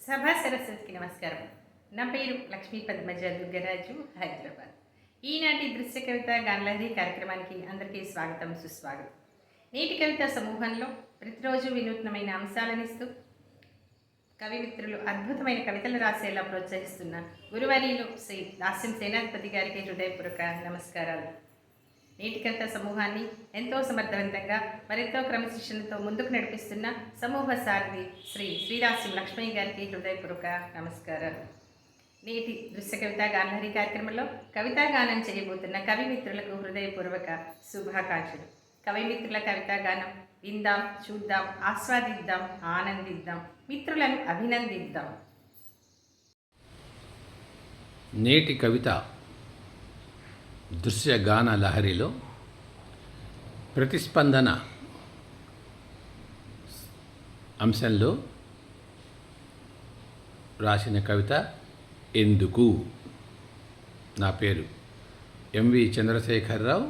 సభా సరస్వతికి నమస్కారం. నా పేరు లక్ష్మీ పద్మజ దుర్గరాజు, హైదరాబాద్. ఈనాటి దృశ్య కవిత గానలహరి కార్యక్రమానికి అందరికీ స్వాగతం, సుస్వాగతం. నేటి కవిత సమూహంలో ప్రతిరోజు వినూత్నమైన అంశాలనిస్తూ కవిమిత్రులు అద్భుతమైన కవితలు రాసేలా ప్రోత్సహిస్తున్న గురువర్యులు శ్రీ దాస్యం సేనాధిపతి గారికి హృదయపూర్వక నమస్కారాలు. నేటి కవిత సమూహాన్ని ఎంతో సమర్థవంతంగా మరెంతో క్రమశిక్షణతో ముందుకు నడిపిస్తున్న సమూహ సారథి శ్రీ శ్రీదాస్యం లక్ష్మయ్య గారికి హృదయపూర్వక నమస్కారాలు. నేటి దృశ్య కవిత గానలహరి కార్యక్రమంలో కవితా గానం చేయబోతున్న కవిమిత్రులకు హృదయపూర్వక శుభాకాంక్షలు. కవిమిత్రుల కవితా గానం విందాం, చూద్దాం, ఆస్వాదిద్దాం, ఆనందిద్దాం, మిత్రులను అభినందిద్దాం. నేటి కవిత దృశ్యగాన లహరిలో ప్రతిస్పందన అంశంలో రాసిన కవిత ఎందుకు. నా పేరు ఎంవి చంద్రశేఖరరావు,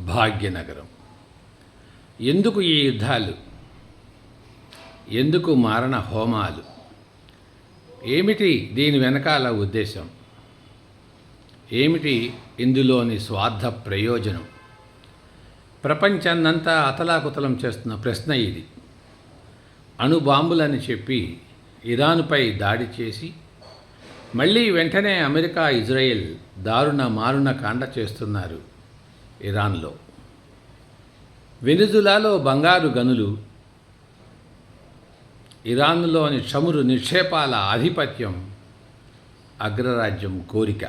భాగ్యనగరం. ఎందుకు ఈ యుద్ధాలు, ఎందుకు మారణ హోమాలు, ఏమిటి దీని వెనకాల ఉద్దేశం, ఏమిటి ఇందులోని స్వార్థ ప్రయోజనం? ప్రపంచాన్నంతా అతలాకుతలం చేస్తున్న ప్రశ్న ఇది. అణుబాంబులని చెప్పి ఇరాన్పై దాడి చేసి మళ్ళీ వెంటనే అమెరికా, ఇజ్రాయెల్ దారుణ మారుణ కాండ చేస్తున్నారు ఇరాన్లో. వెనిజులాలో బంగారు గనులు, ఇరాన్లోని చమురు నిక్షేపాల ఆధిపత్యం అగ్రరాజ్యం కోరిక.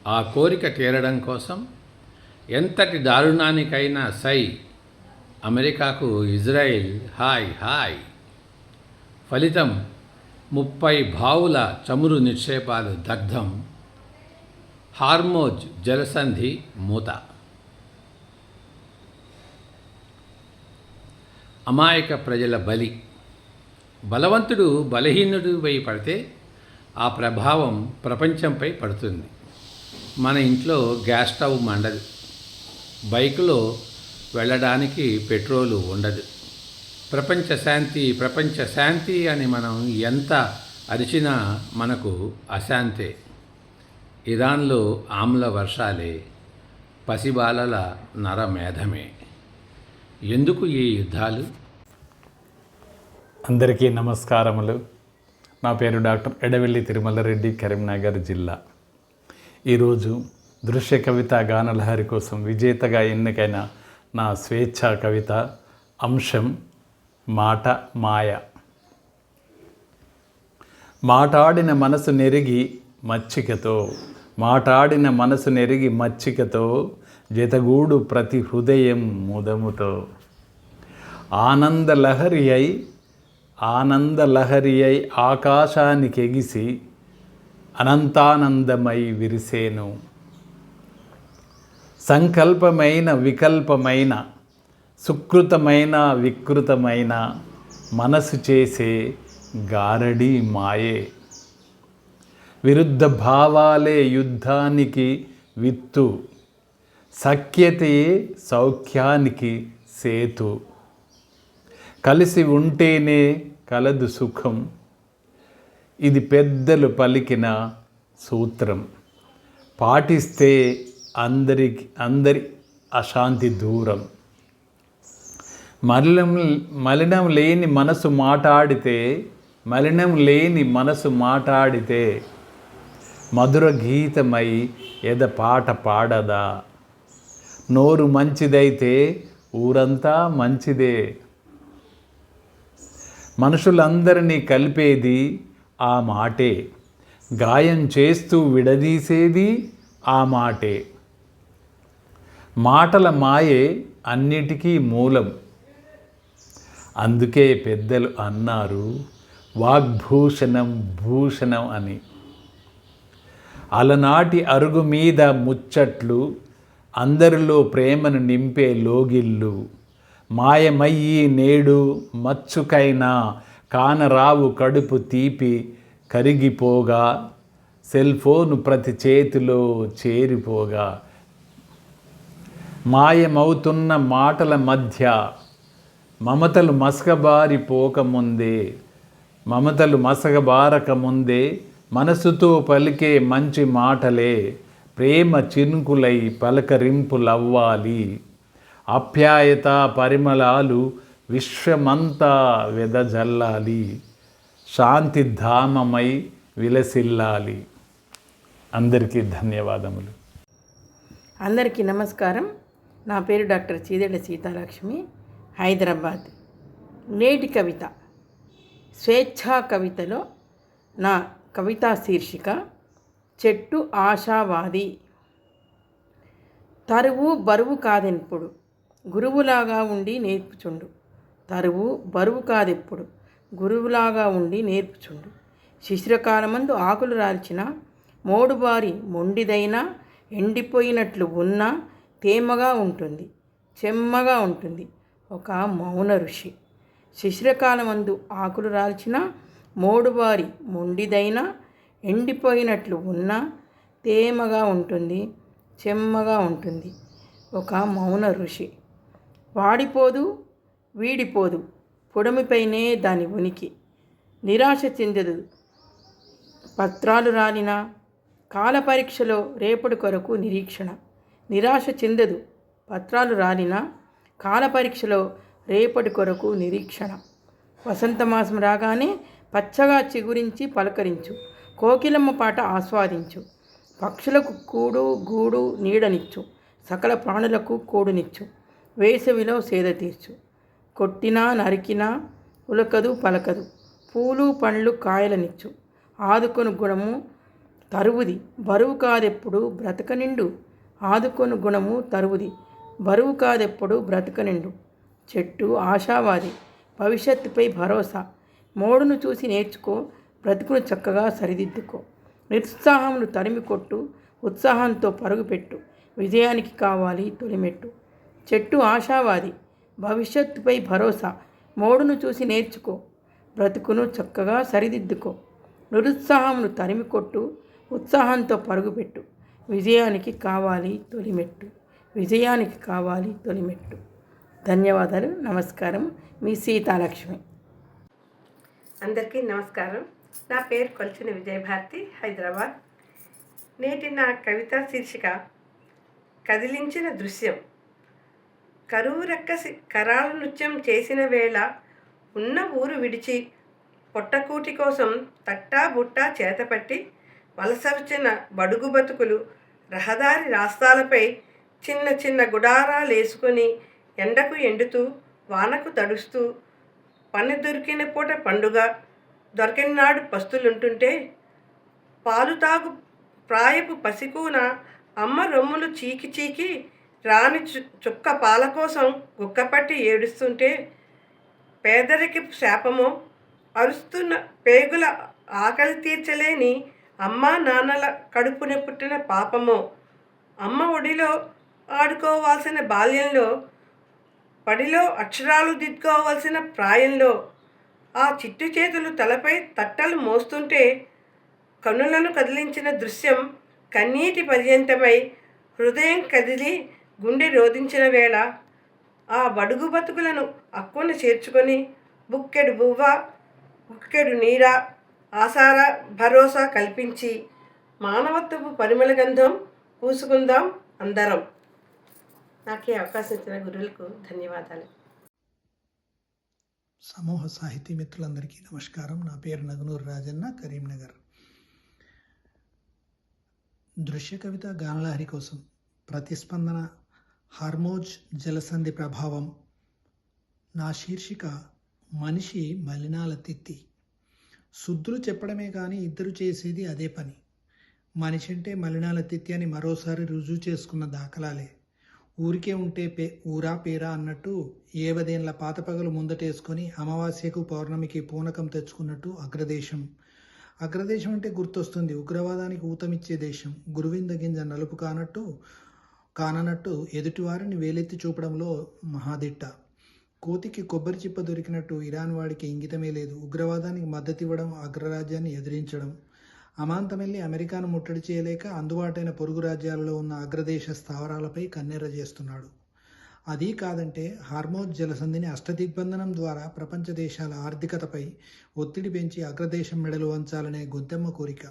ఆ కోరిక తీరడం కోసం ఎంతటి దారుణానికైనా సై అమెరికాకు ఇజ్రాయెల్ హాయ్ హాయ్. ఫలితం 30 బావుల చమురు నిక్షేపాలు దగ్ధం, హార్మోజ్ జలసంధి మూత. అమాయక ప్రజల బలి. బలవంతుడు బలహీనుడిపై పడితే ఆ ప్రభావం ప్రపంచంపై పడుతుంది. మన ఇంట్లో గ్యాస్ స్టవ్ మండదు, బైకులో వెళ్ళడానికి పెట్రోలు ఉండదు. ప్రపంచ శాంతి అని మనం ఎంత అరిచినా మనకు అశాంతే. ఇరాన్లో ఆమ్ల వర్షాలే, పసిబాలల నరమేధమే. ఎందుకు ఈ యుద్ధాలు? అందరికీ నమస్కారములు. నా పేరు డాక్టర్ ఎడవెల్లి తిరుమలరెడ్డి, కరీంనగర్ జిల్లా. ఈరోజు దృశ్య కవిత గానలహరి కోసం విజేతగా ఎన్నికైన నా స్వేచ్ఛా కవిత అంశం మాట మాయ. మాటాడిన మనసు నెరిగి మచ్చికతో, మాటాడిన మనసు నెరిగి మచ్చికతో, జతగూడు ప్రతి హృదయం ముదముతో. ఆనందలహరి అయి ఆకాశానికి ఎగిసి అనంతానందమై విరిసేను. సంకల్పమైన వికల్పమైన, సుకృతమైన వికృతమైన మనసు చేసే గారడి మాయే. విరుద్ధ భావాలే యుద్ధానికి విత్తు, సఖ్యతయే సౌఖ్యానికి సేతు. కలిసి ఉంటేనే కలదు సుఖం, ఇది పెద్దలు పలికిన సూత్రం. పాటిస్తే అందరి అశాంతి దూరం. మలినం లేని మనసు మాటాడితే మధుర గీతమై ఎద పాట పాడదా. నోరు మంచిదైతే ఊరంతా మంచిదే. మనుషులందరినీ కలిపేది ఆ మాటే, గాయం చేస్తూ విడదీసేది ఆ మాటే. మాటల మాయే అన్నిటికీ మూలం. అందుకే పెద్దలు అన్నారు వాగ్భూషణం భూషణం అని. అలనాటి అరుగు మీద ముచ్చట్లు, అందరిలో ప్రేమను నింపే లోగిళ్ళు. మాయమయ్యి నేడు మచ్చుకైనా కానరావు కడుపు తీపి కరిగిపోగా, సెల్ ఫోను ప్రతి చేతిలో చేరిపోగా. మాయమవుతున్న మాటల మధ్య మమతలు మసకబారిపోకముందే మమతలు మసగబారక ముందే మనసుతో పలికే మంచి మాటలే ప్రేమ చినుకులై పలకరింపులవ్వాలి. ఆప్యాయత పరిమళాలు విశ్వమంతా వెదజల్లాలి. శాంతి ధామమై విలసిల్లాలి. అందరికీ ధన్యవాదములు. అందరికీ నమస్కారం. నా పేరు డాక్టర్ చీదెళ్ళ సీతాలక్ష్మి, హైదరాబాద్. నేటి కవిత స్వేచ్ఛా కవితలో నా కవితా శీర్షిక చెట్టు ఆశావాది. తరువు బరువు కాదెప్పుడు గురువులాగా ఉండి నేర్పుచుండు. తరువు బరువు కాదెప్పుడు గురువులాగా ఉండి నేర్పుచుండు. శిశిరకాలమందు ఆకులు రాల్చిన మోడుబారి మొండిదైనా ఎండిపోయినట్లు ఉన్నా తేమగా ఉంటుంది, చెమ్మగా ఉంటుంది ఒక మౌన ఋషి. శిశిరకాలమందు ఆకులు రాల్చిన మోడుబారి మొండిదైనా ఎండిపోయినట్లు ఉన్నా తేమగా ఉంటుంది, చెమ్మగా ఉంటుంది ఒక మౌన ఋషి. వాడిపోదు వీడిపోదు పొడమిపైనే దాని ఉనికి. నిరాశ చెందదు పత్రాలు రాలిన కాల పరీక్షలో రేపటి కొరకు నిరీక్షణ. నిరాశ చెందదు పత్రాలు రాలిన కాల పరీక్షలో రేపటి కొరకు నిరీక్షణ. వసంతమాసం రాగానే పచ్చగా చిగురించి పలకరించు. కోకిలమ్మ పాట ఆస్వాదించు. పక్షులకు కూడు గూడు నీడనిచ్చు. సకల ప్రాణులకు కూడునిచ్చు. వేసవిలో సేద తీర్చు. కొట్టినా నరికినా ఉలకదు పలకదు. పూలు పండ్లు కాయలనిచ్చు. ఆదుకొను గుణము తరువుది బరువు కాదెప్పుడు బ్రతకనిండు. ఆదుకొను గుణము తరువుది బరువు కాదెప్పుడు బ్రతకనిండు. చెట్టు ఆశావాది భవిష్యత్తుపై భరోసా. మోడును చూసి నేర్చుకో, బ్రతుకును చక్కగా సరిదిద్దుకో. నిరుత్సాహమును తరిమి కొట్టు, ఉత్సాహంతో పరుగుపెట్టు. విజయానికి కావాలి తొలిమెట్టు. చెట్టు ఆశావాది భవిష్యత్తుపై భరోసా. మోడును చూసి నేర్చుకో, బ్రతుకును చక్కగా సరిదిద్దుకో. నిరుత్సాహమును తరిమి కొట్టు, ఉత్సాహంతో పరుగుపెట్టు. విజయానికి కావాలి తొలిమెట్టు. విజయానికి కావాలి తొలిమెట్టు. ధన్యవాదాలు. నమస్కారం. మీ సీతాలక్ష్మి. అందరికీ నమస్కారం. నా పేరు కొల్చిన విజయభారతి, హైదరాబాద్. నేటి నా కవితా శీర్షిక కదిలించిన దృశ్యం. కరువు రక్కసి కరాల నృత్యం చేసిన వేళ ఉన్న ఊరు విడిచి పొట్టకూటి కోసం తట్టా బుట్టా చేతపట్టి వలస వచ్చిన బడుగు బతుకులు రహదారి రాస్తాలపై చిన్న చిన్న గుడారాలు వేసుకొని ఎండకు ఎండుతూ వానకు తడుస్తూ పని దొరికిన పూట పండుగ, దొరికిన నాడు పస్తులుంటుంటే పాలు తాగు ప్రాయపు పసికూన అమ్మ రొమ్ములు చీకి చీకి రాని చుక్క పాల కోసం గుక్కపట్టి ఏడుస్తుంటే పేదరికపు శాపమో, అరుస్తున్న పేగుల ఆకలి తీర్చలేని అమ్మా నాన్నల కడుపున పుట్టిన పాపమో, అమ్మ ఒడిలో ఆడుకోవాల్సిన బాల్యంలో, పడిలో అక్షరాలు దిద్దుకోవాల్సిన ప్రాయంలో ఆ చిట్టు చేతులు తలపై తట్టలు మోస్తుంటే కన్నులను కదిలించిన దృశ్యం కన్నీటి పర్యంతమై హృదయం కదిలి గుండె రోధించిన వేళ ఆ బడుగు బతుకులను అక్కున చేర్చుకొని బుక్కెడు బువ్వ బుక్కెడు నీడ ఆసార భరోసా కల్పించి మానవత్వపు పరిమళ గంధం పూసుకుందాం అందరం. నాకు ఈ అవకాశం ఇచ్చిన గురువులకు ధన్యవాదాలు. సమూహ సాహితీ మిత్రులందరికీ నమస్కారం. నా పేరు నగనూరు రాజన్న, కరీంనగర్. దృశ్య కవిత గానలహరి కోసం ప్రతిస్పందన హార్మోజ్ జలసంధి ప్రభావం. నా శీర్షిక మనిషి మలినాల తిత్తి. శుద్ధులు చెప్పడమే కానీ ఇద్దరు చేసేది అదే పని. మనిషి అంటే మలినాల తిత్తి అని మరోసారి రుజువు చేసుకున్న దాఖలాలే. ఊరికే ఉంటే ఊరా పేరా అన్నట్టు ఏవదేళ్ల పాతపగలు ముందటేసుకొని అమావాస్యకు పౌర్ణమికి పూనకం తెచ్చుకున్నట్టు అగ్రదేశం. అగ్రదేశం అంటే గుర్తొస్తుంది ఉగ్రవాదానికి ఊతమిచ్చే దేశం. గురువింద గింజ నలుపు కాననట్టు ఎదుటివారిని వేలెత్తి చూపడంలో మహాదిట్ట. కోతికి కొబ్బరి చిప్ప దొరికినట్టు ఇరాన్ వాడికి ఇంగితమే లేదు. ఉగ్రవాదానికి మద్దతు ఇవ్వడం, అగ్రరాజ్యాన్ని ఎదిరించడం. అమాంతమెల్లి అమెరికాను ముట్టడి చేయలేక అందుబాటైన పొరుగు రాజ్యాలలో ఉన్న అగ్రదేశ స్థావరాలపై కన్నెర్ర చేస్తున్నాడు. అదీ కాదంటే హార్మోజ్ జలసంధిని అష్టదిగ్బంధనం ద్వారా ప్రపంచ దేశాల ఆర్థికతపై ఒత్తిడి పెంచి అగ్రదేశం మెడలు వంచాలనే గొంతెమ్మ కోరిక.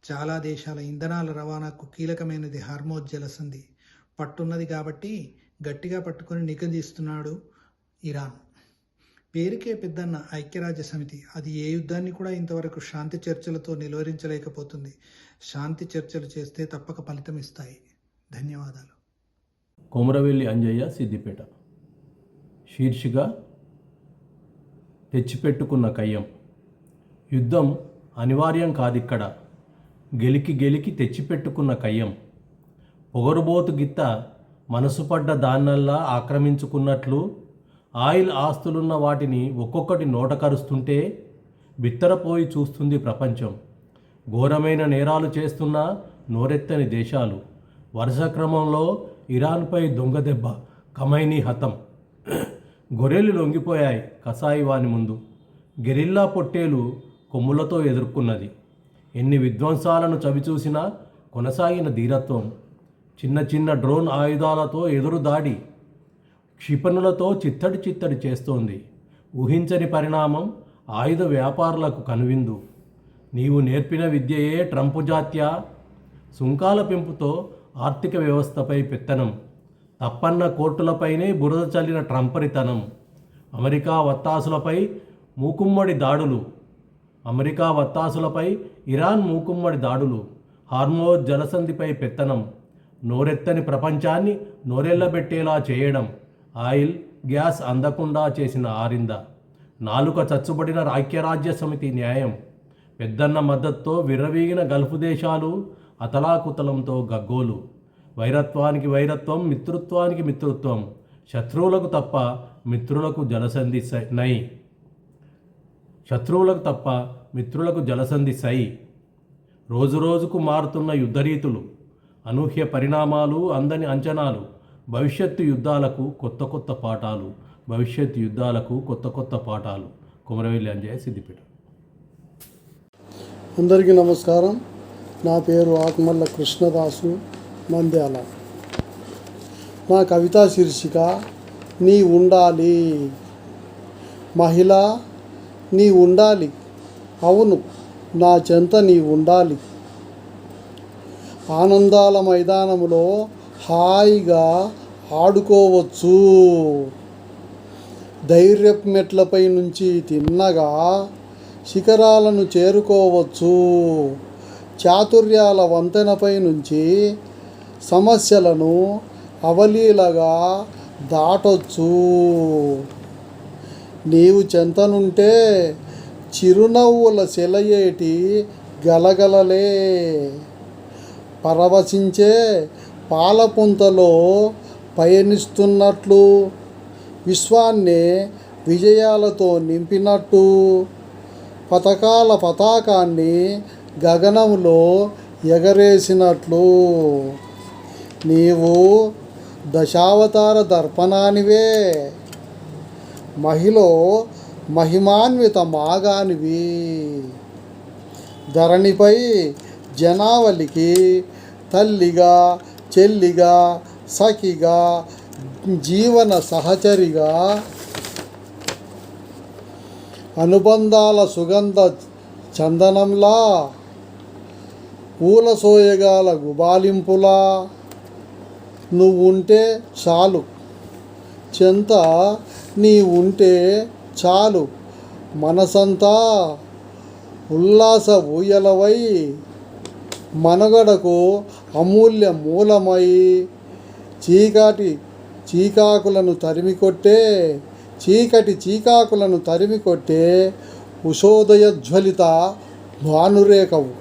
చాలా దేశాల ఇంధనాల రవాణాకు కీలకమైనది హార్మోజ్ జలసంధి. పట్టున్నది కాబట్టి గట్టిగా పట్టుకొని నిగదీస్తున్నాడు ఇరాన్. పేరుకే పెద్దన్న ఐక్యరాజ్య సమితి, అది ఏ యుద్ధాన్ని కూడా ఇంతవరకు శాంతి చర్చలతో నిలువరించలేకపోతుంది. శాంతి చర్చలు చేస్తే తప్పక ఫలితం ఇస్తాయి. ధన్యవాదాలు. కొమరవెల్లి అంజయ్య, సిద్దిపేట. శీర్షిక తెచ్చిపెట్టుకున్న కయ్యం. యుద్ధం అనివార్యం కాదిక్కడ, గెలికి గెలికి తెచ్చిపెట్టుకున్న కయ్యం. పొగరుబోతు గిత్త మనసు పడ్డ దాన్నల్లా ఆక్రమించుకున్నట్లు ఆయిల్ ఆస్తులున్న వాటిని ఒక్కొక్కటి నోట కరుస్తుంటే బిత్తరపోయి చూస్తుంది ప్రపంచం. ఘోరమైన నేరాలు చేస్తున్న నోరెత్తని దేశాలు. వరుస క్రమంలో ఇరాన్పై దొంగ దెబ్బ, ఖమైనీ హతం. గొర్రెలు లొంగిపోయాయి కసాయి వాని ముందు. గెరిల్లా పొట్టేలు కొమ్ములతో ఎదుర్కొన్నది. ఎన్ని విధ్వంసాలను చవిచూసినా కొనసాగిన ధీరత్వం. చిన్న చిన్న డ్రోన్ ఆయుధాలతో ఎదురు దాడి, క్షిపణులతో చిత్తడి చిత్తడి చేస్తోంది. ఊహించని పరిణామం ఆయుధ వ్యాపారులకు కనువిందు. నీవు నేర్పిన విద్యయే ట్రంపు జాత్య. సుంకాల పెంపుతో ఆర్థిక వ్యవస్థపై పెత్తనం. తప్పన్న కోర్టులపైనే బురద చల్లిన ట్రంపరితనం. అమెరికా వత్తాసులపై ఇరాన్ మూకుమ్మడి దాడులు. హార్మోజ్ జలసంధిపై పెత్తనం. నోరెత్తని ప్రపంచాన్ని నోరెళ్లబెట్టేలా చేయడం. ఆయిల్, గ్యాస్ అందకుండా చేసిన ఆరింద. నాలుక చచ్చుబడిన ఐక్యరాజ్య సమితి న్యాయం. పెద్దన్న మద్దతుతో విర్రవీగిన గల్ఫ్ దేశాలు అతలాకుతలంతో గగ్గోలు. వైరత్వానికి వైరత్వం, మిత్రుత్వానికి మిత్రుత్వం. శత్రువులకు తప్ప మిత్రులకు జలసంధి సై. రోజురోజుకు మారుతున్న యుద్ధరీతులు, అనూహ్య పరిణామాలు, అందని అంచనాలు. భవిష్యత్తు యుద్ధాలకు కొత్త పాఠాలు. కొమరవెల్లి అంజయ్య, సిద్దిపేట. అందరికీ నమస్కారం. నా పేరు ఆకుమల్ల కృష్ణదాసు, నంద్యాల. నా కవితా శీర్షిక నీ ఉండాలి. మహిళ నీ ఉండాలి, అవును నా చెంత నీ ఉండాలి. ఆనందాల మైదానములో హాయిగా ఆడుకోవచ్చు. ధైర్యపు మెట్లపై నుంచి తిన్నగా శిఖరాలను చేరుకోవచ్చు. చాతుర్యాల వంతెనపై నుంచి సమస్యలను అవలీలగా దాటొచ్చు. నీవు చెంతనుంటే చిరునవ్వుల సెలయేటి గలగలలే. పరవశించే పాలపుంతలో పయనిస్తున్నట్లు, విశ్వాన్నే విజయాలతో నింపినట్టు, పథకాల పతాకాన్ని గగనంలో ఎగరేసినట్లు. నీవు దశావతార దర్పణానివే. మహిళ మహిమాన్విత మాగానివి. ధరణిపై జనావళికి తల్లిగా, చెల్లిగా, సఖిగా, జీవన సహచరిగా, అనుబంధాల సుగంధ చందనంలా, పూల సోయగాల గుబాలింపులా నువ్వుంటే చాలు. చెంత నీ ఉంటే చాలు. మనసంతా ఉల్లాస ఊయలవై, మనుగడకు అమూల్య మూలమై, చీకటి చీకాకులను తరిమికొట్టే ఉషోదయజ్వలిత భానురేఖవు.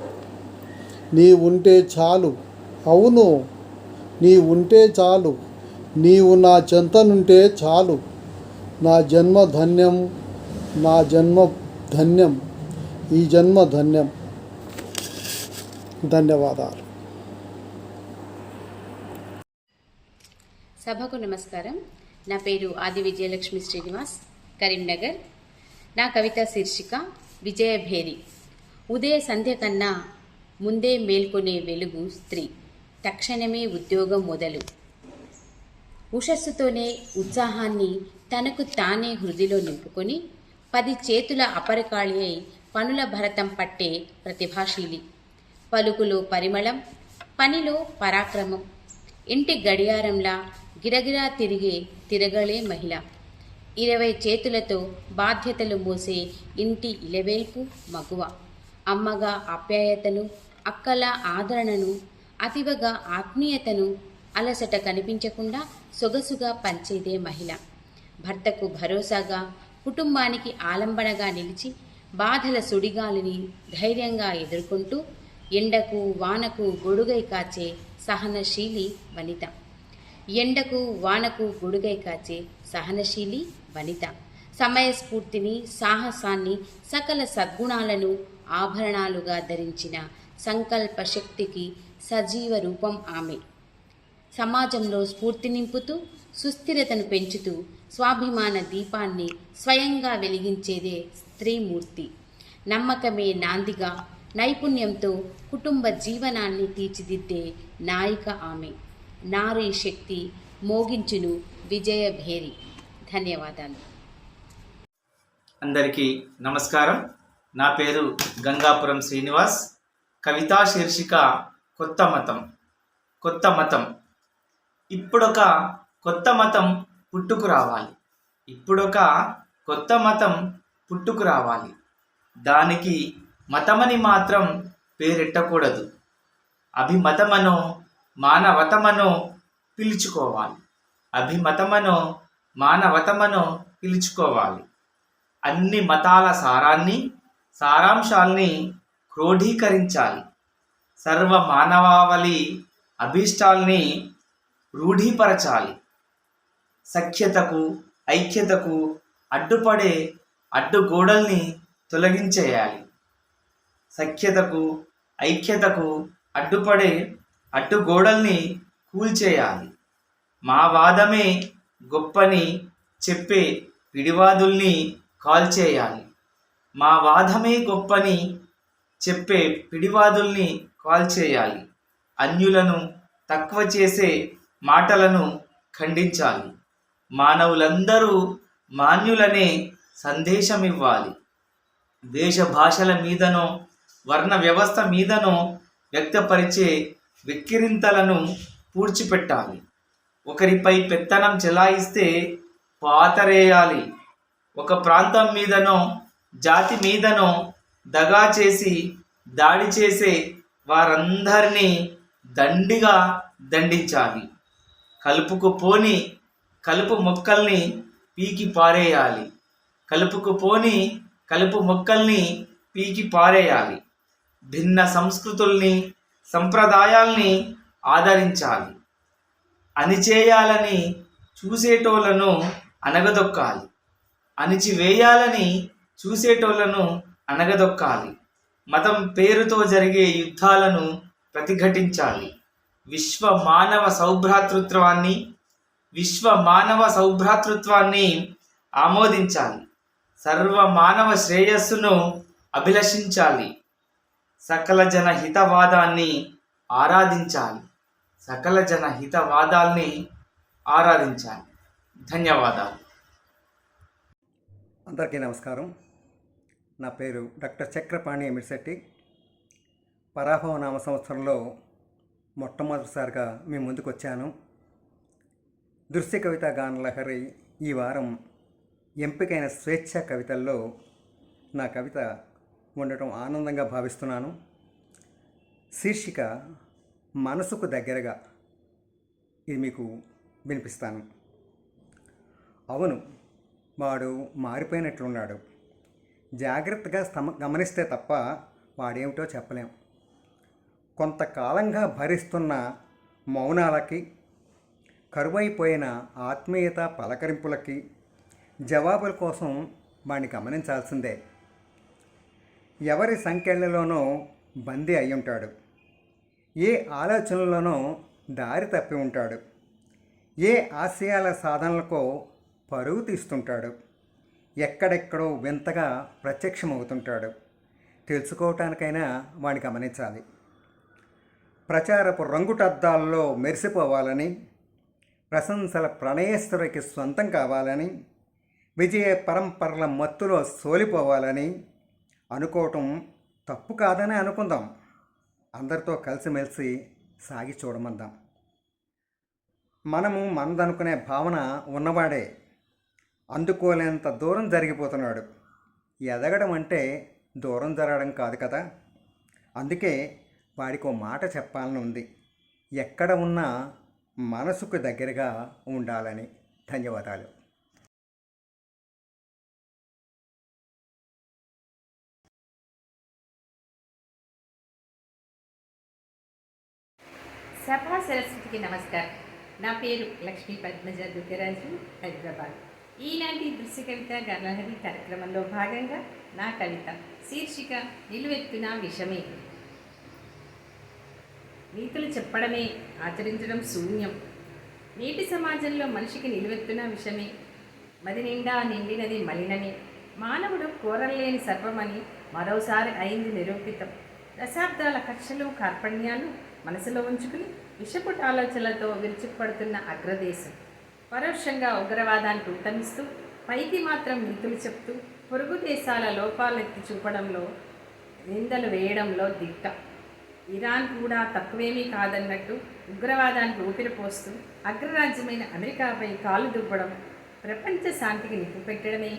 నీ ఉంటే చాలు, అవును నీ ఉంటే చాలు. నీవు నా చెంతనుంటే చాలు. నా జన్మ ధన్యం, ఈ జన్మ ధన్యం. ధన్యవాదాలు. సభకు నమస్కారం. నా పేరు ఆది విజయలక్ష్మి శ్రీనివాస్, కరీంనగర్. నా కవిత శీర్షిక విజయభేరి. ఉదయ సంధ్య కన్నా ముందే మేల్కొనే వెలుగు స్త్రీ. తక్షణమే ఉద్యోగం మొదలు. ఉషస్సుతోనే ఉత్సాహాన్ని తనకు తానే హృదిలో నింపుకొని 10 చేతుల అపరకాళి అయి పనుల భరతం పట్టే ప్రతిభాశీలి. పలుకులో పరిమళం, పనిలో పరాక్రమం, ఇంటి గడియారంలా గిరగిరా తిరగలే మహిళ. 20 చేతులతో బాధ్యతలు మోసే ఇంటి ఇలవేల్పు మగువ. అమ్మగా ఆప్యాయతను, అక్కల ఆదరణను, అతివగా ఆత్మీయతను అలసట కనిపించకుండా సొగసుగా పంచేదే మహిళ. భర్తకు భరోసాగా, కుటుంబానికి ఆలంబనగా నిలిచి బాధల సుడిగాలిని ధైర్యంగా ఎదుర్కొంటూ ఎండకు వానకు గొడుగై కాచే సహనశీలి వనిత. ఎండకు వానకు గొడుగై కాచే సహనశీలి వనిత. సమయస్ఫూర్తిని, సాహసాన్ని, సకల సద్గుణాలను ఆభరణాలుగా ధరించిన సంకల్ప శక్తికి సజీవ రూపం ఆమె. సమాజంలో స్ఫూర్తి నింపుతూ, సుస్థిరతను పెంచుతూ స్వాభిమాన దీపాన్ని స్వయంగా వెలిగించేదే స్త్రీమూర్తి. నమ్మకమే నాందిగా, నైపుణ్యంతో కుటుంబ జీవనాన్ని తీర్చిదిద్దే నాయిక ఆమె. నారీ శక్తి మోగించును విజయభేరి. ధన్యవాదాలు. అందరికీ నమస్కారం. నా పేరు గంగాపురం శ్రీనివాస్. కవితా శీర్షిక కొత్త మతం. కొత్త మతం. ఇప్పుడొక కొత్త మతం పుట్టుకు రావాలి. ఇప్పుడొక కొత్త మతం పుట్టుకు రావాలి. దానికి మతమని మాత్రం పేరెట్టకూడదు. అభిమతమనో మానవతమనో పిలుచుకోవాలి. అభిమతమనో మానవతమనో పిలుచుకోవాలి. అన్ని మతాల సారాంశాల్ని క్రోఢీకరించాలి. సర్వ మానవావళి అభీష్టాల్ని రూఢీపరచాలి. సఖ్యతకు, ఐక్యతకు అడ్డుపడే అడ్డుగోడల్ని తొలగించేయాలి. సఖ్యతకు, ఐక్యతకు అడ్డుపడే అడ్డుగోడల్ని కూల్చేయాలి. మా వాదమే గొప్పని చెప్పే పిడివాదుల్ని కాల్చేయాలి. మా వాదమే గొప్పని చెప్పే పిడివాదుల్ని కాల్చేయాలి. అన్యులను తక్కువ చేసే మాటలను ఖండించాలి. మానవులందరూ మాన్యులనే సందేశమివ్వాలి. దేశభాషల మీదనో వర్ణ వ్యవస్థ మీదనో వ్యక్తపరిచే వెక్కిరింతలను పూడ్చిపెట్టాలి. ఒకరిపై పెత్తనం చెలాయిస్తే పాతరేయాలి. ఒక ప్రాంతం మీదనో జాతి మీదనో దగా చేసి దాడి చేసే వారందరినీ దండిగా దండించాలి. కలుపుకు పోని కలుపు మొక్కల్ని పీకి పారేయాలి. కలుపుకు పోని కలుపు మొక్కల్ని పీకి పారేయాలి. భిన్న సంస్కృతుల్ని, సంప్రదాయాల్ని ఆదరించాలి. అణిచేయాలని చూసేటోళ్లను అనగదొక్కాలి. అణిచివేయాలని చూసేటోళ్లను అనగదొక్కాలి. మతం పేరుతో జరిగే యుద్ధాలను ప్రతిఘటించాలి. విశ్వ మానవ సౌభ్రాతృత్వాన్ని ఆమోదించాలి. సర్వ మానవ శ్రేయస్సును అభిలషించాలి. సకల జన హితవాదాన్ని ఆరాధించాలి. సకల జన హితవాదాల్ని ఆరాధించాలి. ధన్యవాదాలు. అందరికీ నమస్కారం. నా పేరు డాక్టర్ చక్రపాణి ఎమిడిశెట్టి. పరాభవ నామ సంవత్సరంలో మొట్టమొదటిసారిగా మీ ముందుకు వచ్చాను. దృశ్య కవిత గానలహరి ఈ వారం ఎంపికైన స్వేచ్ఛ కవితల్లో నా కవిత ఉండటం ఆనందంగా భావిస్తున్నాను. శీర్షిక మనసుకు దగ్గరగా. ఇది మీకు వినిపిస్తాను. అవును, వాడు మారిపోయినట్లున్నాడు. జాగ్రత్తగా గమనిస్తే తప్ప వాడేమిటో చెప్పలేం. కొంతకాలంగా భరిస్తున్న మౌనాలకి, కరువైపోయిన ఆత్మీయత పలకరింపులకి జవాబుల కోసం వాడిని గమనించాల్సిందే. ఎవరి సంఖ్యలలోనో బందీ అయి ఉంటాడు. ఏ ఆలోచనలోనో దారి తప్పి ఉంటాడు. ఏ ఆశయాల సాధనలకో పరుగు తీస్తుంటాడు. ఎక్కడెక్కడో వింతగా ప్రత్యక్షమవుతుంటాడు. తెలుసుకోవటానికైనా వాడిని గమనించాలి. ప్రచారపు రంగుటద్దాల్లో మెరిసిపోవాలని, ప్రశంసల ప్రణయేశ్వరికి సొంతం కావాలని, విజయ పరంపరల మత్తులో సోలిపోవాలని అనుకోవటం తప్పు కాదని అనుకుందాం. అందరితో కలిసిమెలిసి సాగి చూడమందాం. మనము మనదనుకునే భావన ఉన్నవాడే అందుకోలేనంత దూరం జరిగిపోతున్నాడు. ఎదగడం అంటే దూరం జరగడం కాదు కదా. అందుకే వాడికి ఓ మాట చెప్పాలని ఉంది. ఎక్కడ ఉన్నా మనసుకు దగ్గరగా ఉండాలని. ధన్యవాదాలు. సభా సరస్వతికి నమస్కారం. నా పేరు లక్ష్మీ పద్మజ దుగ్గరాజు, హైదరాబాద్. ఈనాటి దృశ్య కవిత గానలహరి కార్యక్రమంలో భాగంగా నా కవిత శీర్షిక నిలువెత్తున విషమే. నీతులు చెప్పడమే, ఆచరించడం శూన్యం. నేటి సమాజంలో మనిషికి నిలువెత్తున విషమే. మది నిండా నిండినది మలినమే. మానవుడు కోరలేని సర్వమని మరోసారి అయింది నిరూపితం. దశాబ్దాల కక్షలు కార్పణ్యాలు మనసులో ఉంచుకుని విషపుట ఆలోచనలతో విరుచుకుపడుతున్న అగ్రదేశం పరోక్షంగా ఉగ్రవాదానికి ఉత్తమిస్తూ పైకి మాత్రం నీతులు చెప్తూ పొరుగు దేశాల లోపాలెత్తి చూపడంలో, నిందలు వేయడంలో దిట్ట. ఇరాన్ కూడా తక్కువేమీ కాదన్నట్టు ఉగ్రవాదానికి ఊపిరిపోస్తూ అగ్రరాజ్యమైన అమెరికాపై కాలు దువ్వడం ప్రపంచ శాంతికి నిప్పు పెట్టడమే.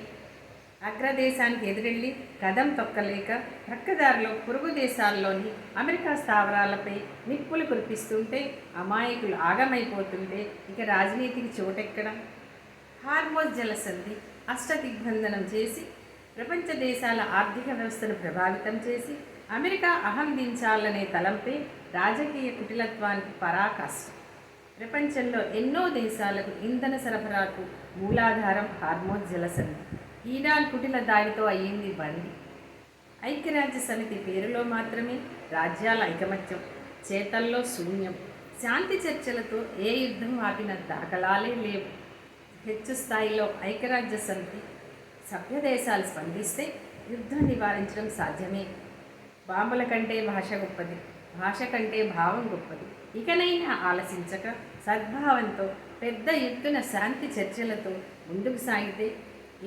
అగ్రదేశానికి ఎదురెళ్ళి కదం తొక్కలేక ప్రక్కదారిలో పొరుగు దేశాల్లోని అమెరికా స్థావరాలపై నిప్పులు కురిపిస్తుంటే, అమాయకులు ఆగమైపోతుంటే ఇక రాజనీతికి చోటెక్కడం. హార్మోజ్ జలసంధి అష్టదిగ్బంధనం చేసి ప్రపంచ దేశాల ఆర్థిక వ్యవస్థను ప్రభావితం చేసి అమెరికా అహం దించాలనే తలంపే రాజకీయ కుటిలత్వానికి పరాకాష్ట. ప్రపంచంలో ఎన్నో దేశాలకు ఇంధన సరఫరాకు మూలాధారం హార్మోజ్ జలసంధి. ఇరాన్ కుటిల దాడితో అయ్యింది బండి. ఐక్యరాజ్య సమితి పేరులో మాత్రమే రాజ్యాల ఐకమత్యం, చేతల్లో శూన్యం. శాంతి చర్చలతో ఏ యుద్ధం ఆపిన దాఖలాలే లేవు. హెచ్చు స్థాయిలో ఐక్యరాజ్య సమితి సభ్య దేశాలు స్పందిస్తే యుద్ధం నివారించడం సాధ్యమే. బాంబుల కంటే భాష గొప్పది, భాష కంటే భావం గొప్పది. ఇకనైనా ఆలసించక సద్భావంతో పెద్ద ఎత్తున శాంతి చర్చలతో ముందుకు సాగితే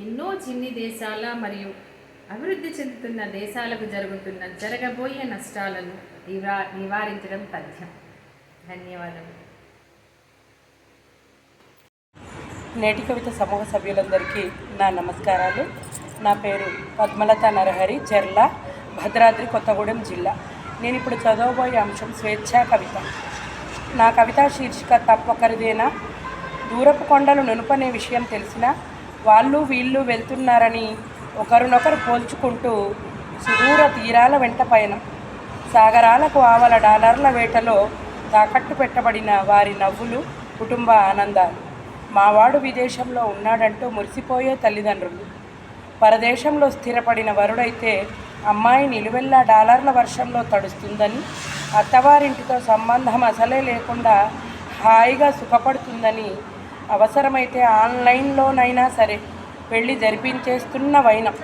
ఎన్నో చిన్ని దేశాల మరియు అభివృద్ధి చెందుతున్న దేశాలకు జరగబోయే నష్టాలను నివారించడం తథ్యం. ధన్యవాదాలు. నేటి కవిత సమూహ సభ్యులందరికీ నా నమస్కారాలు. నా పేరు పద్మలత నరహరి, చెర్ల, భద్రాద్రి కొత్తగూడెం జిల్లా. నేను ఇప్పుడు చదవబోయే అంశం స్వేచ్ఛా కవిత. నా కవితా శీర్షిక తప్పొకరిదేనా. దూరపు కొండలు నునుపనే విషయం తెలిసినా వాళ్ళు వీళ్ళు వెళ్తున్నారని ఒకరినొకరు పోల్చుకుంటూ సుదూర తీరాల వెంట పయనం. సాగరాలకు ఆవల డాలర్ల వేటలో తాకట్టు పెట్టబడిన వారి నవ్వులు, కుటుంబ ఆనందాలు. మావాడు విదేశంలో ఉన్నాడంటూ మురిసిపోయే తల్లిదండ్రులు. పరదేశంలో స్థిరపడిన వరుడైతే అమ్మాయి నిలువెల్లా డాలర్ల వర్షంలో తడుస్తుందని, అత్తవారింటితో సంబంధం అసలే లేకుండా హాయిగా సుఖపడుతుందని, అవసరమైతే ఆన్లైన్లోనైనా సరే పెళ్లి జరిపించేస్తున్న వైనం.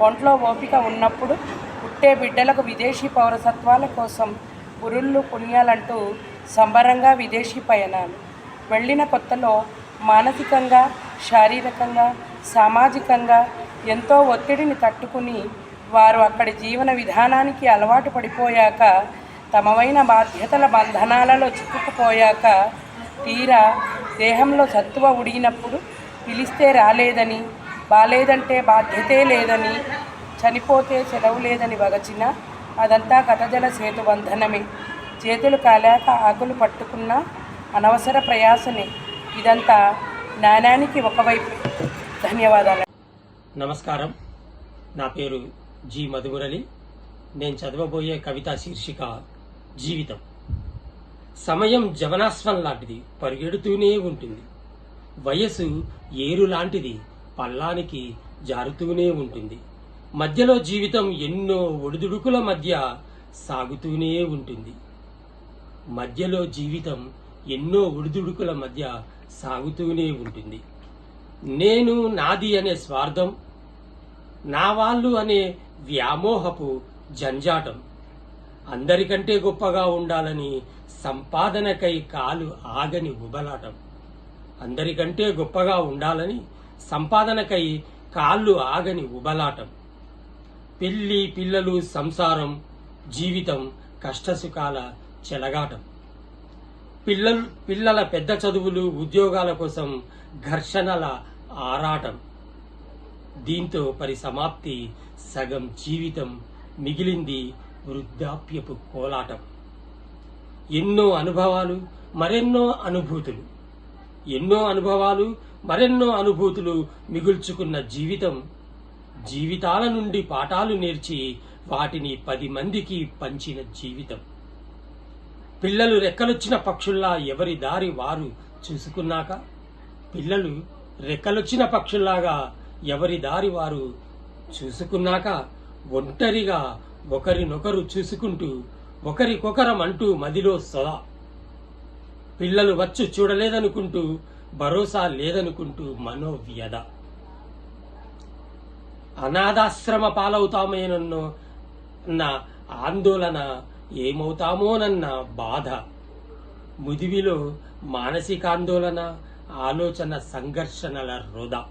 ఒంట్లో ఓపిక ఉన్నప్పుడు పుట్టే బిడ్డలకు విదేశీ పౌరసత్వాల కోసం పురుళ్ళు పుణ్యాలంటూ సంబరంగా విదేశీ పయనాలు. వెళ్ళిన కొత్తలో మానసికంగా, శారీరకంగా, సామాజికంగా ఎంతో ఒత్తిడిని తట్టుకుని వారు అక్కడి జీవన విధానానికి అలవాటు పడిపోయాక, తమవైన బాధ్యతల బంధనాలలో చిక్కుకుపోయాక, తీరా దేహంలో సత్తువ ఉడిగినప్పుడు పిలిస్తే రాలేదని, బాలేదంటే బాధ్యతే లేదని, చనిపోతే సెలవు లేదని వగచిన అదంతా కథజల సేతుబంధనమే. చేతులు కాలాక ఆకులు పట్టుకున్న అనవసర ప్రయాసనే. ఇదంతా నాణానికి ఒకవైపు. ధన్యవాదాలు. నమస్కారం. నా పేరు జి మధుమురళి. నేను చదవబోయే కవితా శీర్షిక జీవితం. సమయం జవనాశ్వం లాంటిది, పరిగెడుతూనే ఉంటుంది. వయస్సు ఏరు లాంటిది, పల్లానికి జారుతూనే ఉంటుంది. మధ్యలో జీవితం ఎన్నో ఒడిదుడుకుల మధ్య సాగుతూనే ఉంటుంది. మధ్యలో జీవితం ఎన్నో ఒడిదుడుకుల మధ్య సాగుతూనే ఉంటుంది. నేను, నాది అనే స్వార్థం, నా వాళ్ళు అనే వ్యామోహపు జంజాటం, అందరికంటే గొప్పగా ఉండాలని సంపాదనకై కాలు ఆగని ఉబలాటం. అందరికంటే గొప్పగా ఉండాలని సంపాదనకై కాళ్ళు ఆగని ఉబలాటం. పెళ్లి, పిల్లలు, సంసారం, జీవితం కష్టసుఖాల చెలగాటం. పిల్లల పెద్ద చదువులు, ఉద్యోగాల కోసం ఘర్షణల ఆరాటం. దీంతో పరిసమాప్తి సగం జీవితం, మిగిలింది వృద్ధాప్యపు కోలాటం. ఎన్నో అనుభవాలు, మరెన్నో అనుభూతులు, ఎన్నో అనుభవాలు, మరెన్నో అనుభూతులు మిగుల్చుకున్న జీవితం, జీవితాల నుండి పాఠాలు నేర్చి వాటిని 10 మందికి పంచిన జీవితం. పిల్లలు రెక్కలొచ్చిన పక్షుల్లా ఎవరి దారి వారు చూసుకున్నాక, పిల్లలు రెక్కలొచ్చిన పక్షుల్లాగా ఎవరి దారి వారు చూసుకున్నాక, ఒంటరిగా ఒకరినొకరు చూసుకుంటూ ఒకరికొకరమంటూ మదిలో సొద. పిల్లలు వచ్చు చూడలేదనుకుంటూ, భరోసా లేదనుకుంటూ మనోవ్యధ. అనాథాశ్రమ పాలవుతామేనన్నో నా ఆందోళన, ఏమవుతామోనన్న బాధ. ముదివిలో మానసికాందోళన, ఆలోచన సంఘర్షణల వృధా.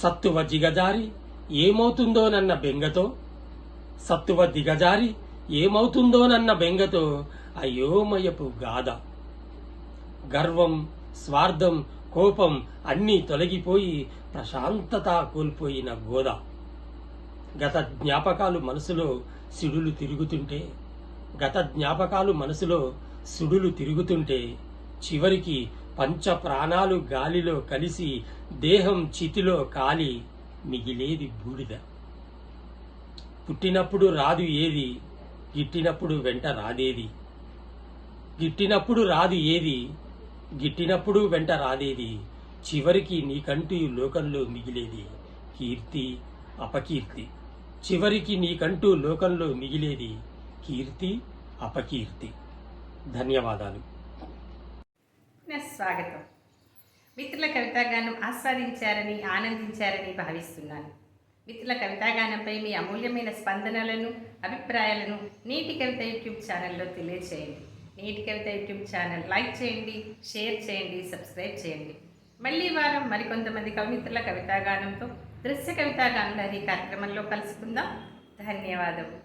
సత్తువ దిగజారి ఏమవుతుందోనన్న బెంగతో, సత్తువ దిగజారి ఏమవుతుందోనన్న బెంగతో అయోమయపు గాథ. గర్వం, స్వార్థం, కోపం అన్నీ తొలగిపోయి ప్రశాంతత కోల్పోయిన గోద. గత జ్ఞాపకాలు మనసులో సిడులు తిరుగుతుంటే, గత జ్ఞాపకాలు మనసులో సుడులు తిరుగుతుంటే, చివరికి పంచ ప్రాణాలు గాలిలో కలిసి దేహం చితిలో కాలి మిగిలేది బూడిద. పుట్టినప్పుడు రాదు ఏది, గిట్టినప్పుడు వెంట రాదేది. గిట్టినప్పుడు రాదు ఏది, గిట్టినప్పుడు వెంట రాదేది. చివరికి నీకంటూ లోకంలో మిగిలేది కీర్తి, అపకీర్తి. చివరికి నీకంటూ లోకంలో మిగిలేది కీర్తి, అపకీర్తి. ధన్యవాదాలు. స్వాగతం. మిత్రుల కవితాగానం ఆస్వాదించారని, ఆనందించారని భావిస్తున్నాను. మిత్రుల కవితాగానంపై మీ అమూల్యమైన స్పందనలను, అభిప్రాయాలను నేటి కవిత యూట్యూబ్ ఛానల్లో తెలియచేయండి. నేటి కవిత యూట్యూబ్ ఛానల్ లైక్ చేయండి, షేర్ చేయండి, సబ్స్క్రైబ్ చేయండి. మళ్ళీ వారం మరికొంతమంది కవిమిత్రుల కవితాగానంతో దృశ్య కవితాగానం లహరి కార్యక్రమంలో కలుసుకుందాం. ధన్యవాదములు.